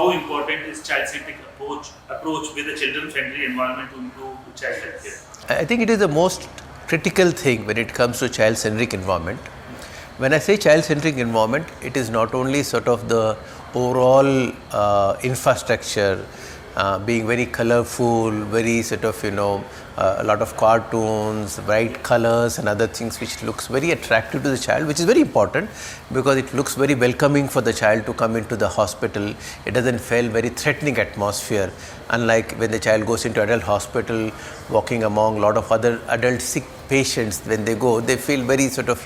how important is child-centric approach with a children-friendly environment to improve child health care? I think it is the most critical thing when it comes to child-centric environment. When I say child-centric environment, it is not only sort of the overall infrastructure being very colorful, very sort of a lot of cartoons, bright colors and other things which looks very attractive to the child, which is very important because it looks very welcoming for the child to come into the hospital. It doesn't feel very threatening atmosphere, unlike when the child goes into adult hospital walking among a lot of other adult sick patients. When they go, they feel very sort of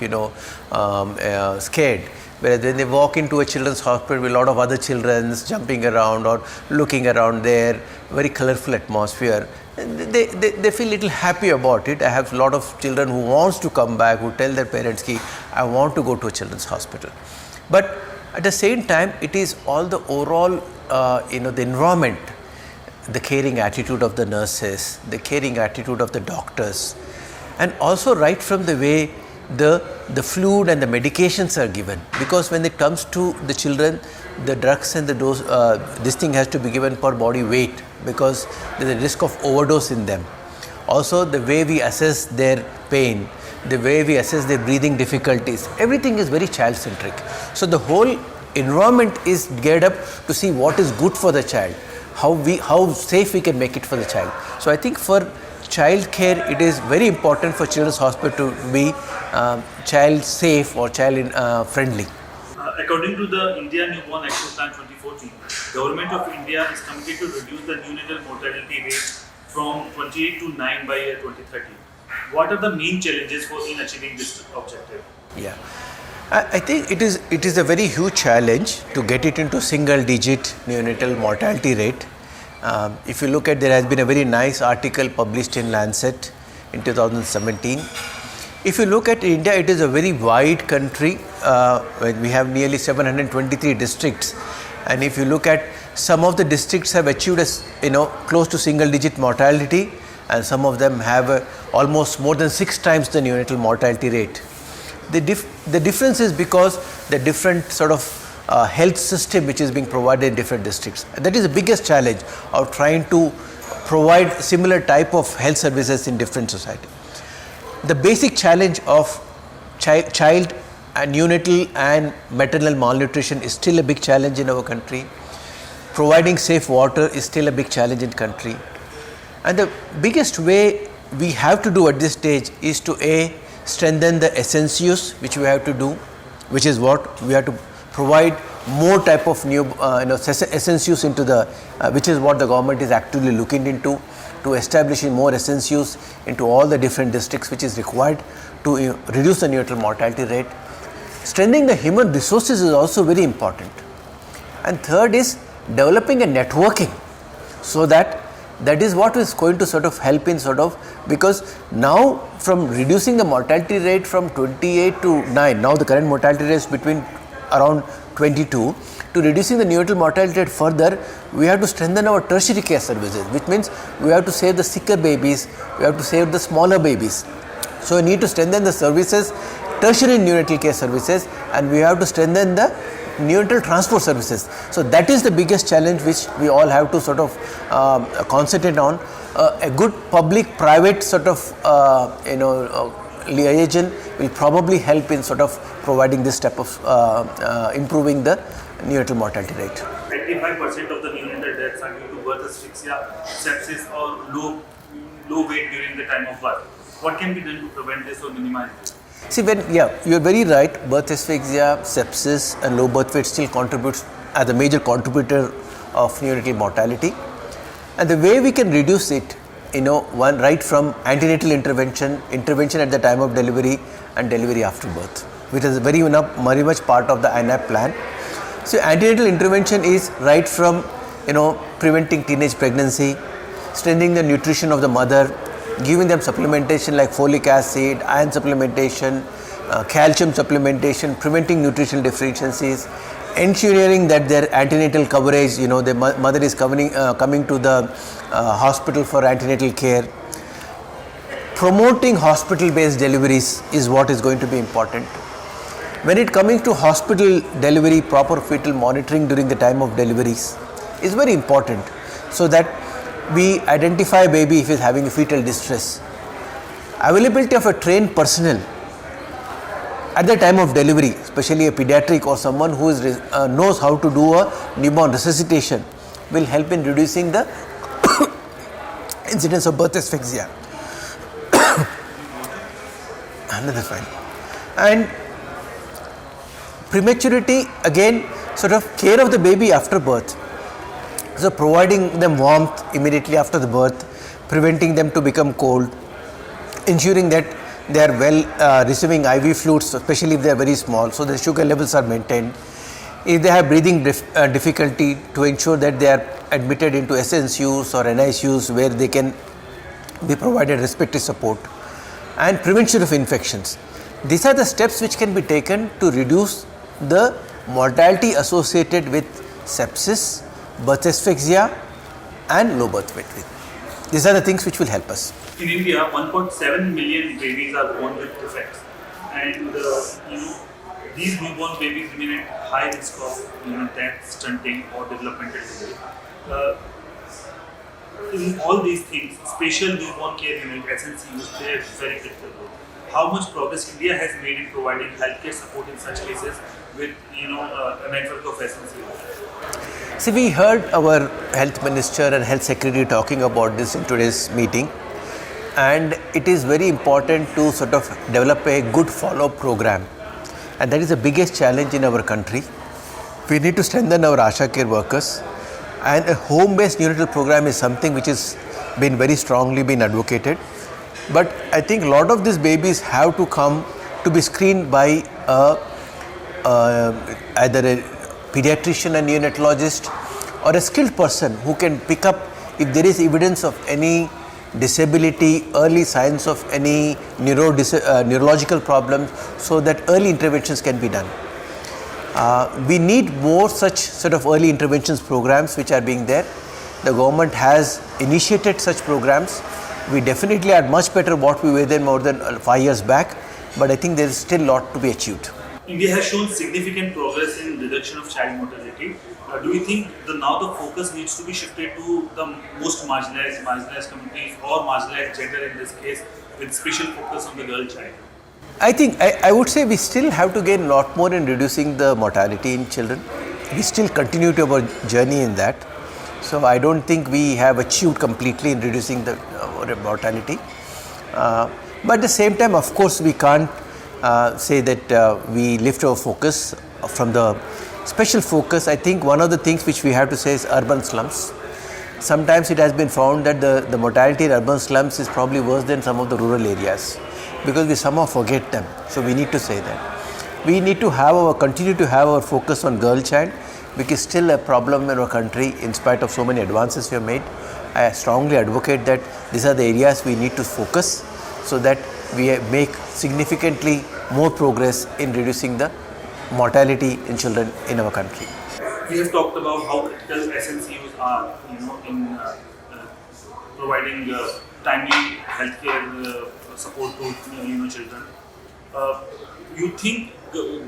scared. Whereas when they walk into a children's hospital with a lot of other children jumping around or looking around there, very colorful atmosphere, they feel little happy about it. I have a lot of children who wants to come back, who tell their parents, I want to go to a children's hospital. But at the same time, it is all the overall, the environment, the caring attitude of the nurses, the caring attitude of the doctors, and also right from the way the fluid and the medications are given, because when it comes to the children, the drugs and the dose, this thing has to be given per body weight because there is a risk of overdose in them. Also, the way we assess their pain, the way we assess their breathing difficulties, everything is very child-centric. So the whole environment is geared up to see what is good for the child, how safe we can make it for the child. So I think for child care, it is very important for children's hospital to be child safe or child friendly. According to the India Newborn Action Plan 2014, Government of India is committed to reduce the neonatal mortality rate from 28 to 9 by year 2030. What are the main challenges in achieving this objective? Yeah, I think it is a very huge challenge to get it into single digit neonatal mortality rate. If you look at, there has been a very nice article published in Lancet in 2017. If you look at India, it is a very wide country. We have nearly 723 districts, and if you look at, some of the districts have achieved close to single digit mortality, and some of them have almost more than 6 times the neonatal mortality rate. The difference is because the different sort of health system which is being provided in different districts. That is the biggest challenge of trying to provide similar type of health services in different society. The basic challenge of child and neonatal and maternal malnutrition is still a big challenge in our country. Providing safe water is still a big challenge in country. And the biggest way we have to do at this stage is to strengthen the essentials, which we have to do, which is what we have to provide more type of new essentials into the, which is what the government is actively looking into, to establishing more essentials into all the different districts, which is required to reduce the neonatal mortality rate. Strengthening the human resources is also very important. And third is developing a networking, so that is what is going to sort of help in because now from reducing the mortality rate from 28 to 9, now the current mortality rate is between around 22, to reducing the neonatal mortality rate further, we have to strengthen our tertiary care services, which means we have to save the sicker babies, we have to save the smaller babies. So we need to strengthen the services, tertiary neonatal care services, and we have to strengthen the neonatal transport services. So that is the biggest challenge which we all have to sort of concentrate on. A good public-private sort of liaison will probably help in sort of providing this type of improving the neonatal mortality rate. 85% of the neonatal deaths are due to birth asphyxia, sepsis, or low weight during the time of birth. What can be done to prevent this or minimize this? See, you are very right. Birth asphyxia, sepsis, and low birth weight still contributes as a major contributor of neonatal mortality. And the way we can reduce it, one right from antenatal intervention at the time of delivery, and delivery after birth, which is very much part of the INAP plan. So antenatal intervention is right from preventing teenage pregnancy, strengthening the nutrition of the mother, giving them supplementation like folic acid, iron supplementation, calcium supplementation, preventing nutritional deficiencies, ensuring that their antenatal coverage, the mother is coming to the hospital for antenatal care. Promoting hospital-based deliveries is what is going to be important. When it coming to hospital delivery, proper fetal monitoring during the time of deliveries, is very important, so that we identify baby if he is having a fetal distress. Availability of a trained personnel at the time of delivery, especially a pediatric or someone who is, knows how to do a newborn resuscitation, will help in reducing the incidence of birth asphyxia. Another fine. And prematurity, again, sort of care of the baby after birth. So providing them warmth immediately after the birth, preventing them to become cold, ensuring that they are well receiving IV fluids, especially if they are very small, so the sugar levels are maintained. If they have breathing difficulty, to ensure that they are admitted into SNCUs or NICUs where they can be provided respiratory support, and prevention of infections. These are the steps which can be taken to reduce the mortality associated with sepsis, birth asphyxia and low birth weight. These are the things which will help us. In India, 1.7 million babies are born with defects, and these newborn babies remain at high risk of death, stunting, or developmental delay. In all these things, special newborn care unit (SNCUs) play a very critical role. How much progress India has made in providing healthcare support in such cases with a network of SNCUs? See, we heard our health minister and health secretary talking about this in today's meeting, and it is very important to sort of develop a good follow-up program, and that is the biggest challenge in our country. We need to strengthen our ASHA care workers, and a home-based neonatal program is something which has been very strongly been advocated. But I think a lot of these babies have to come to be screened by either a pediatrician and neonatologist or a skilled person who can pick up if there is evidence of any disability, early signs of any neurological problems, so that early interventions can be done. We need more such sort of early interventions programs which are being there. The government has initiated such programs. We definitely are much better what we were then more than 5 years back, but I think there is still a lot to be achieved. India has shown significant progress in reduction of child mortality. Do you think now the focus needs to be shifted to the most marginalized communities or marginalized gender in this case, with special focus on the girl child? I think I would say we still have to gain a lot more in reducing the mortality in children. We still continue to our journey in that. So I don't think we have achieved completely in reducing the mortality. But at the same time, of course, we can't say that we lift our focus from the special focus. I think one of the things which we have to say is urban slums. Sometimes it has been found that the mortality in urban slums is probably worse than some of the rural areas, because we somehow forget them. So we need to say that. We need to continue to have our focus on girl child, which is still a problem in our country in spite of so many advances we have made. I strongly advocate that these are the areas we need to focus, so that we make significantly more progress in reducing the mortality in children in our country. We have talked about how critical SNCUs are, in providing timely healthcare support to children. You think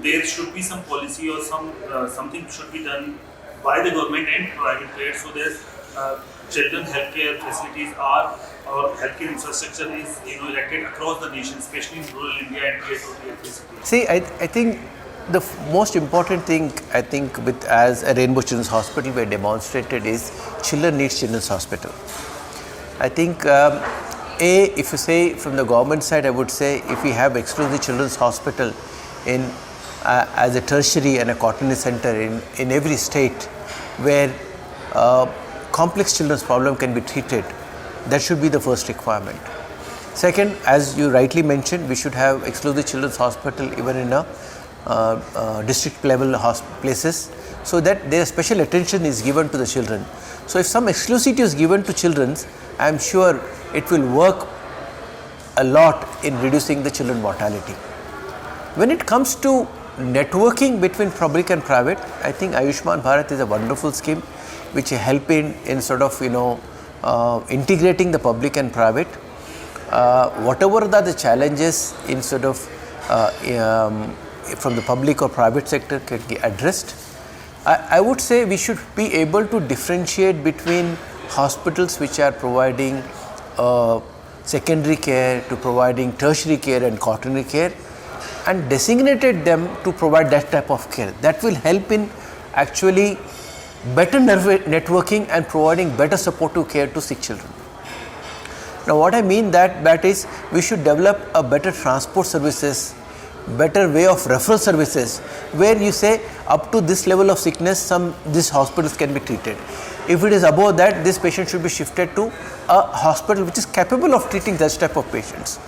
there should be some policy or something should be done by the government and private players so that children healthcare facilities or healthcare infrastructure is erected across the nation, especially in rural India and tier 2 tier 3 cities? See, I think the most important thing, I think, as a Rainbow Children's Hospital we have demonstrated is children needs Children's Hospital. I think if you say from the government side, I would say if we have exclusive Children's Hospital in as a tertiary and a quaternary center in every state where complex children's problem can be treated, that should be the first requirement. Second, as you rightly mentioned, we should have exclusive Children's Hospital even in a district level places, so that their special attention is given to the children. So if some exclusivity is given to children, I am sure it will work a lot in reducing the children mortality. When it comes to networking between public and private, I think Ayushman Bharat is a wonderful scheme which help in sort of integrating the public and private. Whatever are the challenges in sort of from the public or private sector can be addressed. I would say we should be able to differentiate between hospitals which are providing secondary care to providing tertiary care and quaternary care, and designated them to provide that type of care. That will help in actually better networking and providing better supportive care to sick children. Now what I mean that is we should develop a better transport services, better way of referral services, where you say up to this level of sickness these hospitals can be treated. If it is above that, this patient should be shifted to a hospital which is capable of treating such type of patients.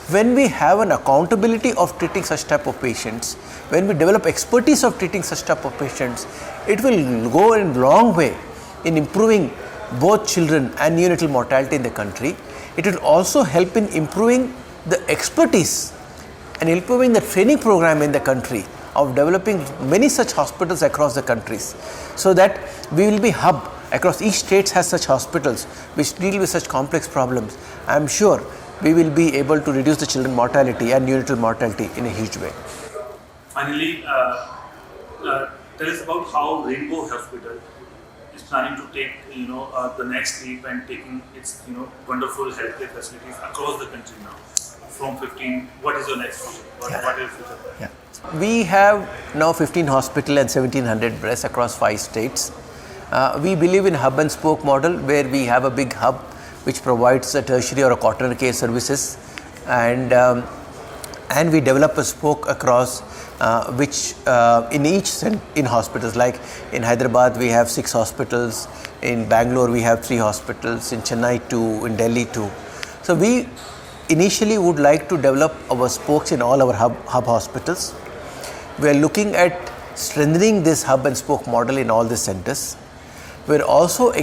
When we have an accountability of treating such type of patients, when we develop expertise of treating such type of patients, it will go a long way in improving both children and neonatal mortality in the country. It will also help in improving the expertise and improving the training program in the country of developing many such hospitals across the countries, so that we will be hub across each state has such hospitals which deal with such complex problems. I am sure we will be able to reduce the children mortality and neonatal mortality in a huge way. Finally, tell us about how Rainbow Hospital is planning to take the next leap and taking its wonderful healthcare facilities across the country now. From 15, what is your next project? What is future? Yeah. We have now 15 hospital and 1700 beds across 5 states. We believe in hub and spoke model, where we have a big hub which provides a tertiary or a quaternary care services, and we develop a spoke across which in hospitals, like in Hyderabad we have 6 hospitals, in Bangalore we have 3 hospitals, in Chennai 2, in Delhi 2. So we initially would like to develop our spokes in all our hub hospitals. We are looking at strengthening this hub and spoke model in all the centers. We are also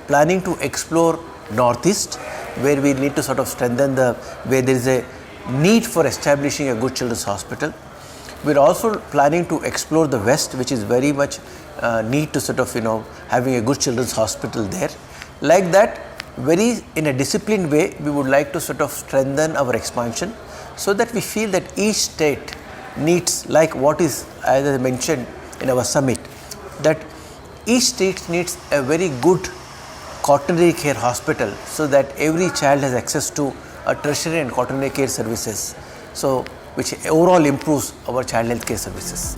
planning to explore Northeast, where we need to sort of strengthen where there is a need for establishing a good children's hospital. We are also planning to explore the West, which is very much need to sort of having a good children's hospital there. Like that, in a disciplined way, we would like to sort of strengthen our expansion, so that we feel that each state needs, like what is, as I mentioned in our summit, that each state needs a very good quaternary care hospital, so that every child has access to a tertiary and quaternary care services, so which overall improves our child health care services.